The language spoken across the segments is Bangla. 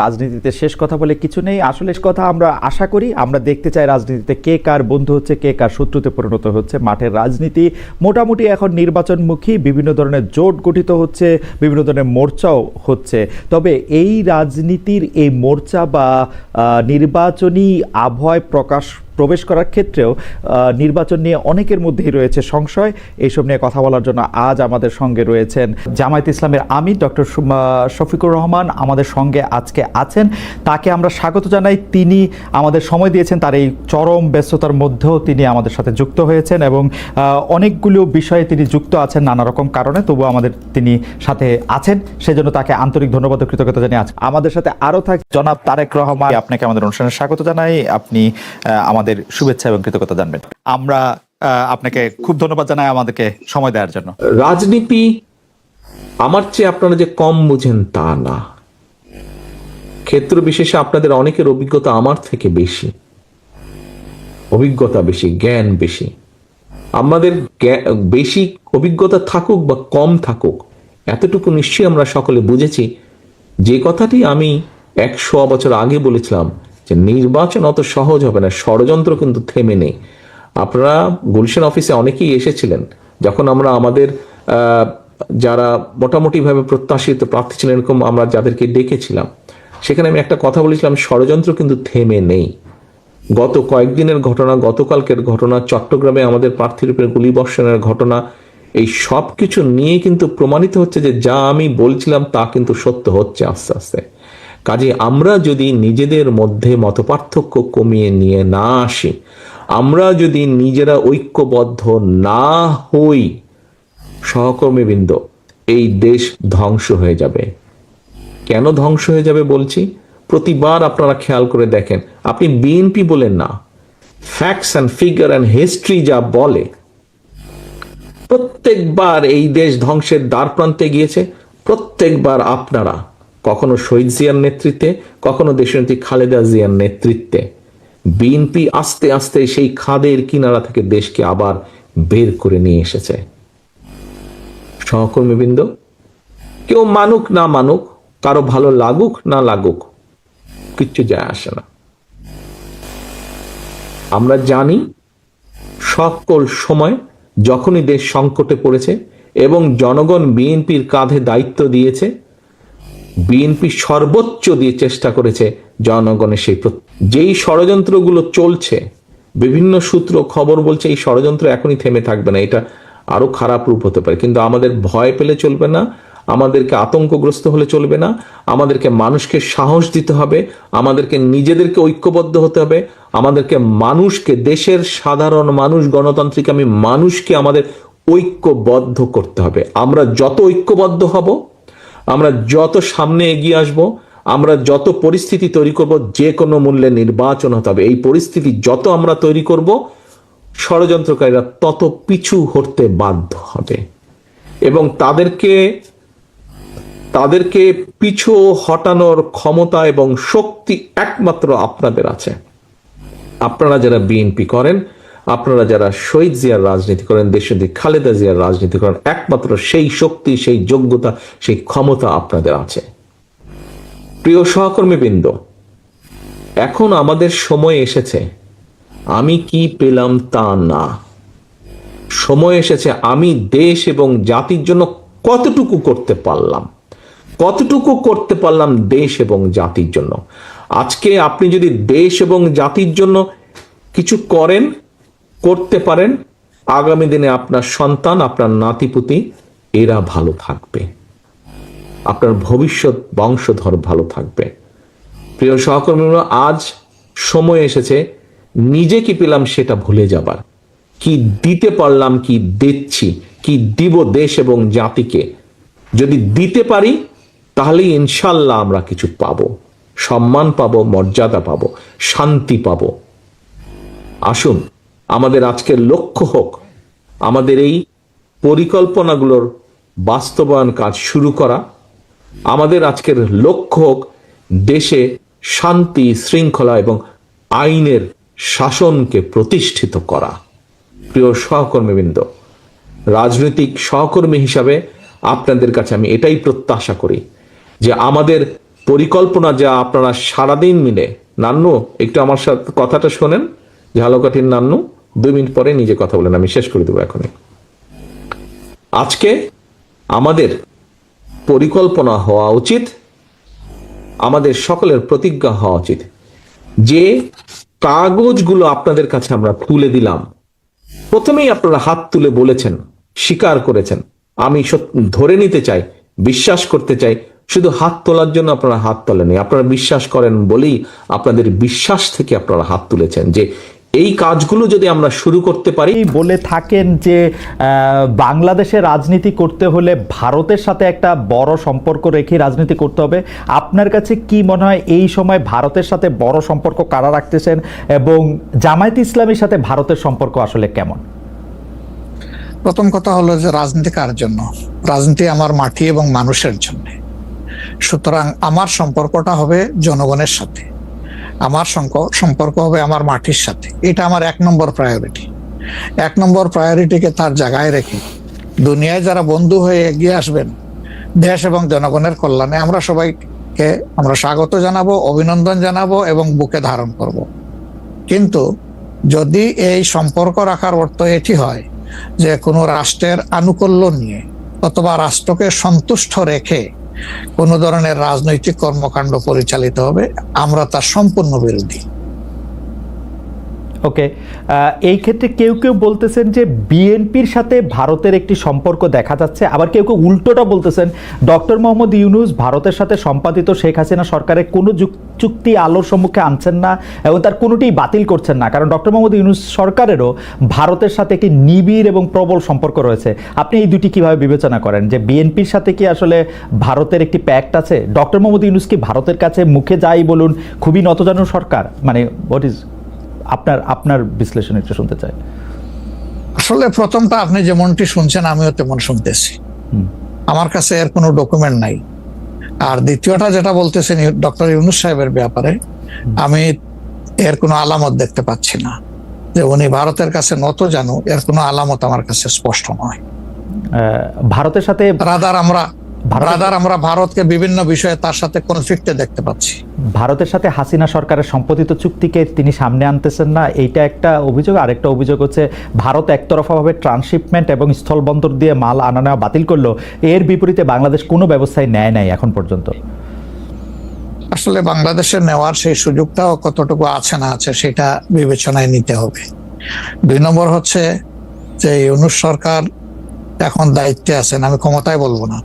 রাজনীতিতে শেষ কথা বলে কিছু নেই, আসলে কথা আমরা আশা করি, আমরা দেখতে চাই রাজনীতিতে কে কার বন্ধু হচ্ছে, কে কার শত্রুতে পরিণত হচ্ছে। মাঠের রাজনীতি মোটামুটি এখন নির্বাচনমুখী, বিভিন্ন ধরনের জোট গঠিত হচ্ছে, বিভিন্ন ধরনের মোর্চাও হচ্ছে। তবে এই রাজনীতির এই মোর্চা বা নির্বাচনী আবহাওয়ায় প্রবেশ করার ক্ষেত্রেও নির্বাচন নিয়ে অনেকের মধ্যেই রয়েছে সংশয়। এইসব নিয়ে কথা বলার জন্য আজ আমাদের সঙ্গে রয়েছেন জামায়াতে ইসলামের আমির ডক্টর শফিকুর রহমান আমাদের সঙ্গে আজকে আছেন। তাকে আমরা স্বাগত জানাই। তিনি আমাদের সময় দিয়েছেন, তার এই চরম ব্যস্ততার মধ্যেও তিনি আমাদের সাথে যুক্ত হয়েছেন এবং অনেকগুলো বিষয়ে তিনি যুক্ত আছেন নানা রকম কারণে, তবুও আমাদের তিনি সাথে আছেন, সেজন্য তাকে আন্তরিক ধন্যবাদ ও কৃতজ্ঞতা জানিয়ে আজ আমাদের সাথে আরও থাক জনাব তারেক রহমান। আপনাকে আমাদের অনুষ্ঠানে স্বাগত জানাই। আপনি আমাদের শুভেচ্ছা এবং কৃতজ্ঞতা জানবেন। আমরা আপনাকে খুব ধন্যবাদ জানাই আমাদেরকে সময় দেওয়ার জন্য। রাজনীতি আমার চেয়ে আপনারা যে কম বুঝেন তা না, ক্ষেত্র বিশেষে আপনাদের অনেকের অভিজ্ঞতা আমার থেকে বেশি, অভিজ্ঞতা বেশি, জ্ঞান বেশি। আমাদের বেশি অভিজ্ঞতা থাকুক বা কম থাকুক, এতটুকু নিশ্চয়ই আমরা সকলে বুঝেছি যে কথাটি আমি 100 বছর আগে বলেছিলাম যে নির্বাচন অত সহজ হবে না, ষড়যন্ত্র কিন্তু থেমে নেই। আপনারা গুলশান অফিসে অনেকেই এসেছিলেন যখন আমরা আমাদের যারা মোটামুটি ভাবে প্রত্যাশিত প্রার্থী ছিলেন এরকম আমরা যাদেরকে ডেকেছিলাম, সেখানে আমি একটা কথা বলেছিলাম, ষড়যন্ত্র কিন্তু থেমে নেই। গত কয়েকদিনের ঘটনা, গতকালকের ঘটনা, চট্টগ্রামে আমাদের প্রার্থীর উপরে গুলিবর্ষণের ঘটনা, এই সব কিছু নিয়ে কিন্তু প্রমাণিত হচ্ছে যে যা আমি বলছিলাম তা কিন্তু সত্য হচ্ছে আস্তে আস্তে। কাজে আমরা যদি নিজেদের মধ্যে মতপার্থক্য কমিয়ে নিয়ে না আসি, আমরা যদি নিজেরা ঐক্যবদ্ধ না হই, সহকর্মীবৃন্দ, এই দেশ ধ্বংস হয়ে যাবে। কেন ধ্বংস হয়ে যাবে বলছি? প্রতিবার আপনারা খেয়াল করে দেখেন, আপনি বিএনপি বলেন না, facts and figure and history যা বলে, প্রত্যেকবার এই দেশ ধ্বংসের দ্বার প্রান্তে গিয়েছে। প্রত্যেকবার আপনারা, কখনো শহীদ জিয়ার নেতৃত্বে, কখনো দেশনেত্রী খালেদা জিয়ার নেতৃত্বে, বিএনপি আস্তে আস্তে সেই খাদের কিনারা থেকে দেশকে আবার বের করে নিয়ে এসেছে। সহকর্মীবৃন্দ, কেউ মানুক না মানুক, কারো ভালো লাগুক না লাগুক, কিচ্ছু যায় আসে না। আমরা জানি সকল সময় যখনই দেশ সংকটে পড়েছে এবং জনগণ বিএনপির কাঁধে দায়িত্ব দিয়েছে, বিএনপি সর্বোচ্চ দিয়ে চেষ্টা করেছে জনগণের সেই যেই ষড়যন্ত্রগুলো চলছে, বিভিন্ন সূত্র খবর বলছে এই ষড়যন্ত্র এখনই থেমে থাকবে না, এটা আরো খারাপ রূপ হতে পারে। কিন্তু আমাদের ভয় পেলে চলবে না, আমাদেরকে আতঙ্কগ্রস্ত হলে চলবে না, আমাদেরকে মানুষকে সাহস দিতে হবে, আমাদেরকে নিজেদেরকে ঐক্যবদ্ধ হতে হবে, আমাদেরকে মানুষকে, দেশের সাধারণ মানুষ, গণতান্ত্রিক আমি মানুষকে আমাদের ঐক্যবদ্ধ করতে হবে। আমরা যত ঐক্যবদ্ধ হব, আমরা যত সামনে এগিয়ে আসব, আমরা যত পরিস্থিতি তৈরি করব, যে কোনো মূল্যে নির্বাচন হতে হবে। এই পরিস্থিতি যত আমরা তৈরি করব, ষড়যন্ত্রকারীরা তত পিছু হটতে বাধ্য হবে এবং তাদেরকে পিছু হটানোর ক্ষমতা এবং শক্তি একমাত্র আপনাদের আছে। আপনারা যারা বিএনপি করেন, আপনারা যারা শহীদ জিয়ার রাজনীতি করেন, দেশনেত্রী খালেদা জিয়ার রাজনীতি করেন, একমাত্র সেই শক্তি, সেই যোগ্যতা, সেই ক্ষমতা আপনাদের আছে। প্রিয় সহকর্মীবৃন্দ, এখন আমাদের সময় এসেছে আমি কি পেলাম তা না, সময় এসেছে আমি দেশ এবং জাতির জন্য কতটুকু করতে পারলাম দেশ এবং জাতির জন্য। আজকে আপনি যদি দেশ এবং জাতির জন্য কিছু করতে পারেন, আগামী দিনে আপনার সন্তান, আপনার নাতিপুতি, এরা ভালো থাকবে, আপনার ভবিষ্যৎ বংশধর ভালো থাকবে। প্রিয় সহকর্মীরা, আজ সময় এসেছে নিজে কি পেলাম সেটা ভুলে যাবার, কি দিতে পারলাম, কি দিচ্ছি, কি দিব দেশ এবং জাতিকে। যদি দিতে পারি তাহলে ইনশাল্লাহ আমরা কিছু পাবো, সম্মান পাবো, মর্যাদা পাবো, শান্তি পাবো। আসুন আমাদের আজকের লক্ষ্য হোক আমাদের এই পরিকল্পনাগুলোর বাস্তবায়ন কাজ শুরু করা। আমাদের আজকের লক্ষ্য হোক দেশে শান্তি, শৃঙ্খলা এবং আইনের শাসনকে প্রতিষ্ঠিত করা। প্রিয় সহকর্মীবৃন্দ, রাজনৈতিক সহকর্মী হিসাবে আপনাদের কাছে আমি এটাই প্রত্যাশা করি যে আমাদের পরিকল্পনা যা আপনারা সারাদিন মিলে, নান্নু একটু আমার সাথে কথাটা শোনেন, ঝালকাঠির নান্নু 2 মিনিট পরে নিজে কথা বলেন, আমি শেষ করে দেবো এখনই। আজকে আমাদের পরিকল্পনা হওয়া উচিত, আমাদের সকলের প্রতিজ্ঞা হওয়া উচিত যে কাগজগুলো আপনাদের কাছে আমরা তুলে দিলাম, প্রথমেই আপনারা হাত তুলে বলেছেন, স্বীকার করেছেন। আমি ধরে নিতে চাই, বিশ্বাস করতে চাই, শুধু হাত তোলার জন্য আপনারা হাত তোলেনি, আপনারা বিশ্বাস করেন বলেই আপনাদের বিশ্বাস থেকে আপনারা হাত তুলেছেন যে এই কাজগুলো যদি আমরা শুরু করতে পারি। বলে থাকেন যে বাংলাদেশে রাজনীতি করতে হলে ভারতের সাথে একটা বড় সম্পর্ক রেখে রাজনীতি করতে হবে। আপনার কাছে কি মনে হয় এই সময় ভারতের সাথে বড় সম্পর্ক কারা রাখতেছেন এবং জামায়াতে ইসলামীর সাথে ভারতের সম্পর্ক আসলে কেমন? প্রথম কথা হলো যে রাজনীতি কার জন্য? রাজনীতি আমার মাটি এবং মানুষের জন্য। সুতরাং আমার সম্পর্কটা হবে জনগণের সাথে, আমার সম্পর্ক হবে আমার মাটির সাথে। এটা আমার 1 নম্বর প্রায়োরিটি। 1 নম্বর প্রায়োরিটিকে তার জায়গায় রেখে দুনিয়ায় যারা বন্ধু হয়ে এগিয়ে আসবেন দেশ এবং জনগণের কল্যাণে, আমরা সবাইকে আমরা স্বাগত জানাবো, অভিনন্দন জানাবো এবং বুকে ধারণ করব। কিন্তু যদি এই সম্পর্ক রাখার অর্থ এটি হয় যে কোনো রাষ্ট্রের আনুকূল্য নিয়ে অথবা রাষ্ট্রকে সন্তুষ্ট রেখে কোন ধরনের রাজনৈতিক কর্মকাণ্ড পরিচালিত হবে, আমরা তার সম্পূর্ণ বিরোধী। ওকে, এই ক্ষেত্রে কেউ কেউ বলতেছেন যে বিএনপির সাথে ভারতের একটি সম্পর্ক দেখা যাচ্ছে, আবার কেউ কেউ উল্টোটা বলতেছেন ডক্টর মোহাম্মদ ইউনূস ভারতের সাথে সম্পাদিত শেখ হাসিনা সরকারের কোনো চুক্তি আলোর সম্মুখে আনছেন না এবং তার কোনোটিই বাতিল করছেন না, কারণ ডক্টর মোহাম্মদ ইউনূস সরকারেরও ভারতের সাথে একটি নিবিড় এবং প্রবল সম্পর্ক রয়েছে। আপনি এই দুটি কিভাবে বিবেচনা করেন যে বিএনপির সাথে কি আসলে ভারতের একটি প্যাক্ট আছে? ডক্টর মোহাম্মদ ইউনূস কি ভারতের কাছে মুখে যাই বলুন খুবই নতজানু সরকার? মানে হোয়াট ইজ আপনার বিশ্লেষণ একটু শুনতে চাই। আসলে প্রথমটা আপনি যেমনটি শুনছেন আমিও তেমন শুনতেছি, আমার কাছে এর কোনো ডকুমেন্ট নাই। আর দ্বিতীয়টা যেটা বলতেছেন ডক্টর ইউনূস সাহেবের ব্যাপারে, আমি এর কোনো আলামত দেখতে পাচ্ছি না যে উনি ভারতের কাছে নত জানু, এর কোনো আলামত আমার কাছে স্পষ্ট নয়। ভারতের সাথে আমরা ভারতকে বিভিন্ন বিষয়ে তার সাথে কনফ্লিক্টে দেখতে পাচ্ছি। ভারতের সাথে হাসিনা সরকারের সম্পাদিত চুক্তিকে তিনি সামনে আনতেছেন না, এইটা একটা অভিযোগ। আরেকটা অভিযোগ হচ্ছে ভারত একতরফাভাবে ট্রান্সশিপমেন্ট এবং স্থলবন্দর দিয়ে মাল আনা নেওয়া বাতিল করলো, এর বিপরীতে বাংলাদেশ কোনো ব্যবস্থাই নেয় নাই এখন পর্যন্ত। আসলে বাংলাদেশের নেওয়ার সেই সুযোগটাও কতটুকু আছে না আছে সেটা বিবেচনায় নিতে হবে। 2 নম্বর হচ্ছে যে ইউনূস সরকার এখন দায়িত্বে আছেন, আমি ক্ষমতায় বলবো না,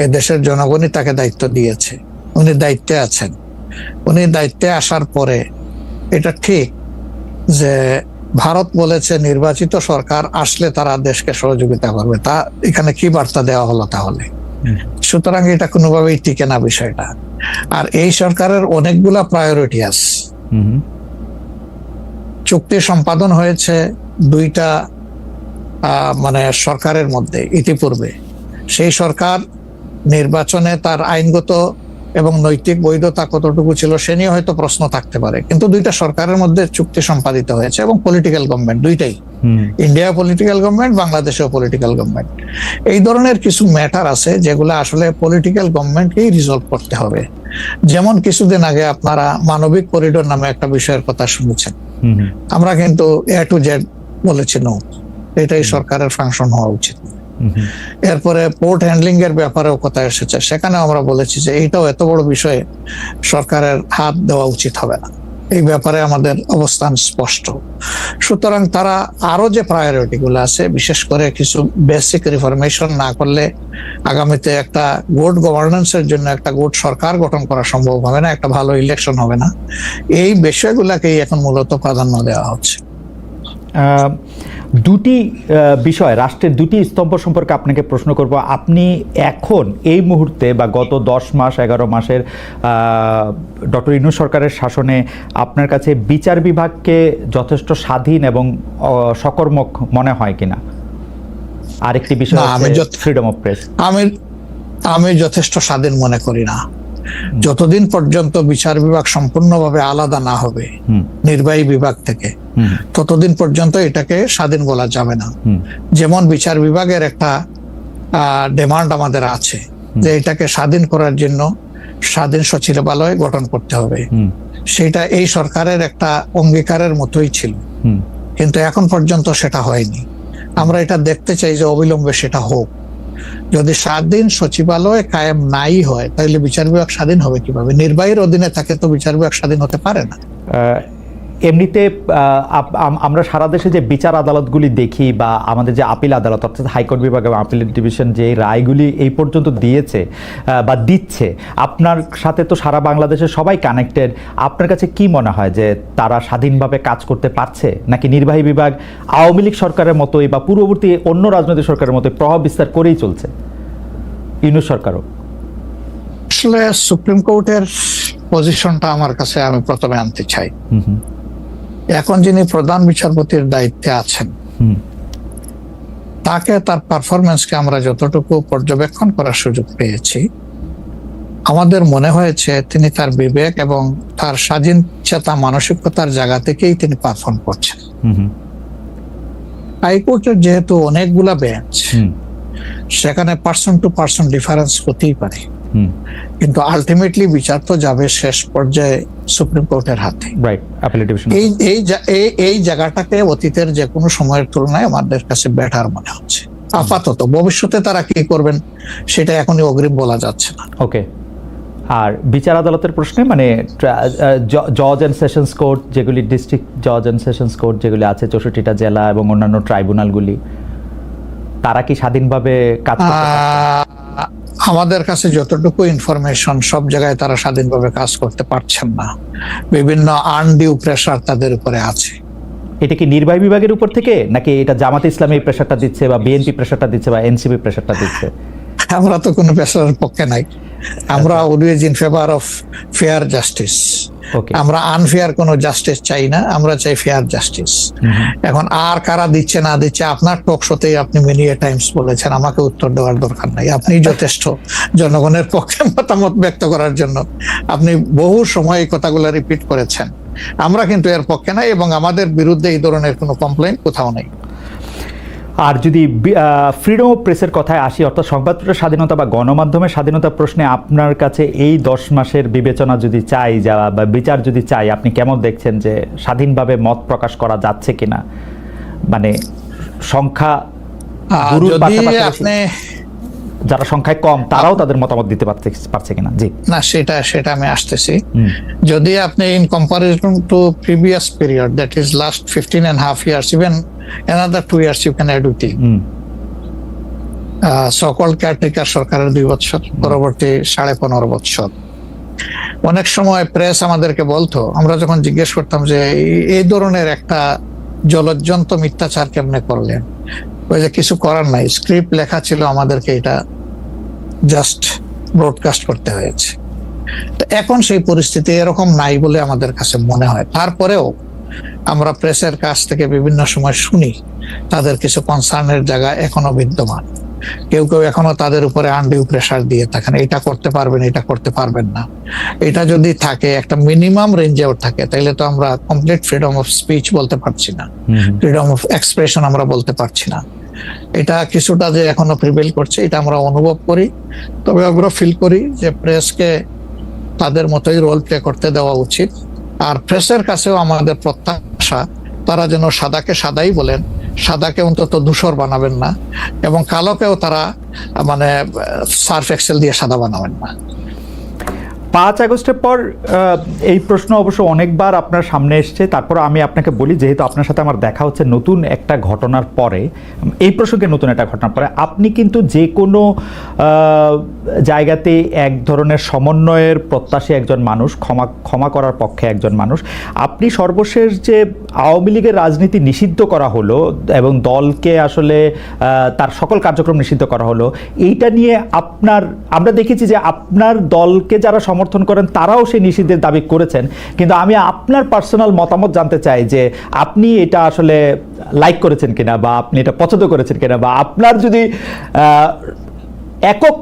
এই দেশের জনগণই তাকে দায়িত্ব দিয়েছে, উনি দায়িত্বে আছেন। উনি দায়িত্বে আসার পরে এটা ঠিক যে ভারত বলেছে নির্বাচিত সরকার আসলে তারা দেশকে সহযোগিতা করবে, তা এখানে কি বার্তা দেওয়া হলো তাহলে? সুতরাং এটা কোনোভাবেই টিকে না বিষয়টা। আর এই সরকারের অনেকগুলা প্রায়োরিটি আছে। চুক্তি সম্পাদন হয়েছে 2টা মানে সরকারের মধ্যে ইতিপূর্বে। সেই সরকার নির্বাচনে তার আইনগত এবং নৈতিক বৈধতা কতটুকু ছিল সে নিয়ে হয়তো প্রশ্ন থাকতে পারে, কিন্তু 2টা সরকারের মধ্যে চুক্তি সম্পাদিত হয়েছে এবং পলিটিক্যাল গভর্নমেন্ট দুইটাই, ইন্ডিয়া পলিটিক্যাল গভর্নমেন্ট, বাংলাদেশেও পলিটিক্যাল গভর্নমেন্ট। এই ধরনের কিছু ম্যাটার আছে যেগুলো আসলে পলিটিক্যাল গভর্নমেন্টকেই রিজলভ করতে হবে। যেমন কিছুদিন আগে আপনারা মানবিক করিডোর নামে একটা বিষয়ের কথা শুনেছেন, আমরা কিন্তু A to Z বলেছি নো, এটাই সরকারের ফাংশন হওয়া উচিত। এরপরে পোর্ট হ্যান্ডলিং এর ব্যাপারেও কথা এসেছে, সেখানেও আমরা বলেছি যে এইটাও এত বড় বিষয়ে সরকারের হাত দেওয়া উচিত হবে না, এই ব্যাপারে আমাদের অবস্থান স্পষ্ট। সুতরাং তারা আরো যে প্রায়োরিটি গুলো আছে, বিশেষ করে কিছু বেসিক রিফরমেশন না করলে আগামীতে একটা গুড গভর্নেন্সের জন্য একটা গুড সরকার গঠন করা সম্ভব হবে না, একটা ভালো ইলেকশন হবে না, এই বিষয়গুলোকেই এখন মূলত প্রাধান্য দেওয়া হচ্ছে। দুটি বিষয়, রাষ্ট্রের দুটি স্তম্ভ সম্পর্কে আপনাকে প্রশ্ন করব। আপনি এখন এই মুহূর্তে বা গত 10 মাস 11 মাসের ডক্টর ইউনূস সরকারের শাসনে আপনার কাছে বিচার বিভাগকে যথেষ্ট স্বাধীন এবং সকর্মক মনে হয় কিনা? আরেকটি বিষয় ফ্রিডম অফ প্রেস। আমি যথেষ্ট স্বাধীন মনে করি না। যতদিন পর্যন্ত বিচার বিভাগ সম্পূর্ণভাবে আলাদা না হবে নির্বাহী বিভাগ থেকে, ততদিন পর্যন্ত এটাকে স্বাধীন বলা যাবে না। যেমন বিচার বিভাগের একটা ডিমান্ড আমাদের আছে যে এটাকে স্বাধীন করার জন্য স্বাধীন সচিবালয় গঠন করতে হবে, সেটা এই সরকারের একটা অঙ্গীকারের মতোই ছিল, কিন্তু এখন পর্যন্ত সেটা হয়নি। আমরা এটা দেখতে চাই যে অবিলম্বে সেটা হোক। যদি স্বাধীন সচিবালয় কায়েম নাই হয় তাহলে বিচার বিভাগ স্বাধীন হবে কিভাবে? নির্বাহীর অধীনে থাকে তো বিচার বিভাগ স্বাধীন হতে পারে না। এমনিতে আমরা সারা দেশে যে বিচার আদালতগুলি দেখি বা আমাদের যে আপিল আদালত অর্থাৎ হাইকোর্ট বিভাগ এবং আপিল ডিভিশন যে রায়গুলি এই পর্যন্ত দিয়েছে বা দিচ্ছে, আপনার সাথে তো সারা বাংলাদেশের সবাই কানেক্টেড। আপনার কাছে কি মনে হয় যে তারা স্বাধীনভাবে কাজ করতে পারছে, নাকি নির্বাহী বিভাগ আওয়ামী লীগ সরকারের মতোই বা পূর্ববর্তী অন্য রাজনৈতিক সরকারের মতোই প্রভাব বিস্তার করেই চলছে? ইউনূস সরকারও আসলে সুপ্রিম কোর্টের পজিশনটা আমার কাছে আমি প্রথমে আনতে চাই। এখন যিনি প্রধান বিচারপতির দায়িত্বে আছেন, তাকে তার পারফরমেন্সকে আমরা যতটুকু পর্যবেক্ষণ করার সুযোগ পেয়েছি, আমাদের মনে হয়েছে তিনি তার বিবেক এবং তার স্বাধীন চেতা মানসিকতার জায়গা থেকেই তিনি পারফর্ম করছেন। হাইকোর্টের যেহেতু অনেকগুলা বেঞ্চ, সেখানে পার্সন টু পার্সন ডিফারেন্স হতেই পারে, কিন্তু আলটিমেটলি বিচার তো যাবে শেষ পর্যায়ে সুপ্রিম কোর্টের হাতে। এই জায়গাটাকে অতীতের যে কোনো সময়ের তুলনায় আমাদের কাছে বেটার মনে হচ্ছে আপাতত। ভবিষ্যতে তারা কি করবেন সেটা এখনই অগ্রিম বলা যাচ্ছে না। ওকে। আর বিচার আদালতের প্রশ্নে মানে জজ অ্যান্ড সেশনস কোর্ট যেগুলি, ডিস্ট্রিক্ট জজ অ্যান্ড সেশনস কোর্ট যেগুলি আছে 64টা জেলা এবং অন্যান্য ট্রাইব্যুনালগুলি, তারা কি স্বাধীনভাবে কাজ করতে পারছে? আমাদের কাছে যতটুকু ইনফরমেশন, সব জায়গায় তারা স্বাধীনভাবে কাজ করতে পারছেন না। বিভিন্ন আনডিউ প্রেসার তাদের উপরে আছে। এটা কি নির্বাহী বিভাগের উপর থেকে, নাকি এটা জামাতে ইসলামী প্রেসারটা দিচ্ছে বা বিএনপি প্রেসারটা দিচ্ছে বা এনসিপি প্রেসারটা দিচ্ছে? আমরা তো কোনো প্রেসারের পক্ষে নাই। আমরা always in favour of fair justice. আমরা আনফেয়ার কোনো জাস্টিস চাই না, আমরা চাই ফেয়ার জাস্টিস। এখন আর কারা দিচ্ছে না দিচ্ছে, আপনার টক শোতেই আপনি মেনি টাইমস বলেছেন, আমাকে উত্তর দেওয়ার দরকার নাই। আপনি যথেষ্ট জনগণের পক্ষে মতামত ব্যক্ত করার জন্য আপনি বহু সময় এই কথাগুলো রিপিট করেছেন। আমরা কিন্তু এর পক্ষে নাই এবং আমাদের বিরুদ্ধে এই ধরনের কোনো কমপ্লেইন কোথাও নেই। আর যদি ফ্রিডম অফ প্রেসের কথায় আসি, অর্থাৎ সংবাদপত্রের স্বাধীনতা বা গণমাধ্যমের স্বাধীনতা প্রশ্নে আপনার কাছে এই 10 মাসের বিবেচনা যদি চাই বা বিচার যদি চাই, আপনি কেমন দেখছেন যে স্বাধীনভাবে মত প্রকাশ করা যাচ্ছে কিনা? মানে সংখ্যা যারা সংখ্যায় কম তারাও তাদের মতামত দিতে পারছে কিনা? জি না, সেটা আমি আসতেছি। যদি আপনি in comparison two previous period, that is last 15.5 years, even another 2 years you can add with it. সকল কেয়ারটেকার সরকারের 2 বছর, পরবর্তী 15.5 বছর। অনেক সময় প্রেস আমাদেরকে বলতো, আমরা যখন জিজ্ঞেস করতাম যে এই ধরনের একটা জলজ্জন্ত মিথ্যাচার কেমনে করলেন, ওই যে কিছু করার নাই, স্ক্রিপ্ট লেখা ছিল, আমাদেরকে এটা জাস্ট ব্রডকাস্ট করতে হয়েছে। তো এখন সেই পরিস্থিতি এরকম নাই বলে আমাদের কাছে মনে হয়। তারপরেও আমরা প্রেসের কাছ থেকে বিভিন্ন সময় শুনি তাদের কিছু কনসার্নের জায়গা এখনো বিদ্যমান। কেউ কেউ এখনো তাদের উপরে আনডিউ প্রেসার দিয়ে থাকেন, এটা করতে পারবেন, এটা করতে পারবেন না। এটা যদি থাকে, একটা মিনিমাম রেঞ্জেও থাকে, তাহলে তো আমরা কমপ্লিট ফ্রিডম অফ স্পিচ বলতে পারছি না, ফ্রিডম অফ এক্সপ্রেশন আমরা বলতে পারছি না। এটা কিছুটা যে এখনো প্রিভেল করছে, এটা আমরা অনুভব করি। তবে আমরা ফিল করি যে প্রেসকে তাদের মতোই রোল প্লে করতে দেওয়া উচিত। আর প্রেসের কাছেও আমাদের প্রত্যাশা, তারা যেন সাদাকে সাদাই বলেন, সাদাকে অন্তত ধূসর বানাবেন না, এবং কালোকেও তারা মানে সার্ফ এক্সেল দিয়ে সাদা বানাবেন না। 5 আগস্টের পর এই প্রশ্ন অবশ্য অনেকবার আপনার সামনে এসছে। তারপর আমি আপনাকে বলি, যেহেতু আপনার সাথে আমার দেখা হচ্ছে নতুন একটা ঘটনার পরে, এই প্রসঙ্গে নতুন একটা ঘটনার পরে, আপনি কিন্তু যে কোনো জায়গাতে এক ধরনের সমন্বয়ের প্রত্যাশী একজন মানুষ, ক্ষমা করার পক্ষে একজন মানুষ। আপনি সর্বশেষ যে আওয়ামী লীগের রাজনীতি নিষিদ্ধ করা হলো এবং দলকে আসলে তার সকল কার্যক্রম নিষিদ্ধ করা হলো, এইটা নিয়ে আমরা দেখেছি যে আপনার দলকে যারা সমর্থন করেন তারাও সেই নিষিদ্ধের দাবি করেছেন। কিন্তু আমি আপনার পার্সোনাল মতামত জানতে চাই যে আপনি এটা আসলে লাইক করেছেন কিনা, বা আপনি এটা পছন্দ করেছেন কিনা, বা আপনার যদি একক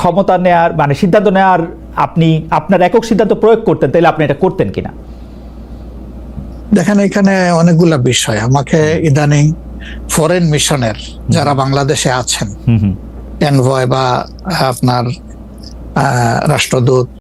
ক্ষমতা নেয়ার মানে সিদ্ধান্ত নেওয়ার, আপনি আপনার একক সিদ্ধান্ত প্রয়োগ করতেন, তাহলে আপনি এটা করতেন কিনা? দেখেন, এখানে অনেকগুলা বিষয়। আমাকে ইদানিং ফরেন মিশনের যারা বাংলাদেশে আছেন, এনভয় বা আপনার রাষ্ট্রদূত